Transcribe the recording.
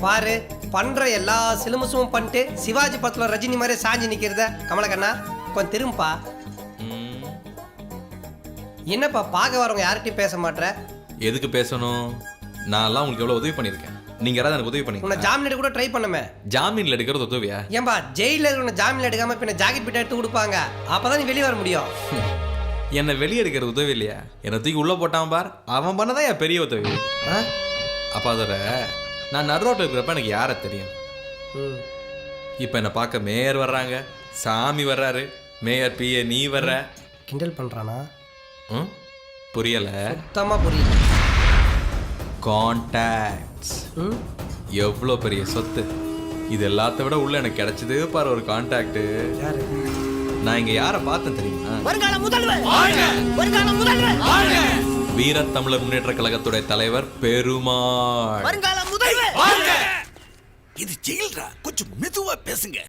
பாரு பண்ற எல்லா சிலுமசும் பண்ணிட்டு சிவாஜி படத்துல ரஜினி மாதிரி சாஞ்சி நிக்கிறத கமலக்கண்ணா கொஞ்சம் திரும்பா. என்னப்பா பார்க்க வரவங்க யார்கிட்டயும் பேச மாட்டேற? எதுக்கு பேசணும்? நான் எல்லாம் உங்களுக்கு எவ்வளவு உதவி பண்ணியிருக்கேன். நீங்க யாராவது எனக்கு உதவி பண்ணி உன்னை ஜாமீன் எடுக்க கூட ட்ரை பண்ணுமே. ஜாமீன்ல எடுக்கிறது உதவியா? ஏன்பா ஜெயில இருக்கிற ஜாமீன் எடுக்காம பின்ன ஜாக்கெட் பிட்ட எடுத்து கொடுப்பாங்க, அப்பதான் நீ வெளியே வர முடியும். என்னை வெளியே எடுக்கிறது உதவி இல்லையா? என்னை தூக்கி உள்ள போட்டான் பார், அவன் பண்ணதான் என் பெரிய உதவி. அப்ப அதோட நான் நடுரோட்டில் இருக்கிறப்ப எனக்கு யாரை தெரியும்? இப்போ என்னை பார்க்க மேயர் வர்றாங்க, சாமி வர்றாரு, மேயர் பிஏ நீ வர்ற. கிண்டல் பண்றானா? புரியல? சுத்தமா புரியல. கான்டாக்ட்ஸ் எவ்வளோ பெரிய சொத்து. இது எல்லாத்த விட உள்ள எனக்கு கிடைச்சது பாரு ஒரு கான்டாக்ட். யாரு? நான் இங்க யாரை பார்த்தேன் தெரியுமா? வருங்கால முதல்வர், வருங்கால முதல்வர், வீரத் தமிழர் முன்னேற்ற கழகத்துடைய தலைவர் பெருமாள். வருங்கால முதல்வர். இது ஜெயில்ரா, கொஞ்சம் மெதுவா பேசுங்க.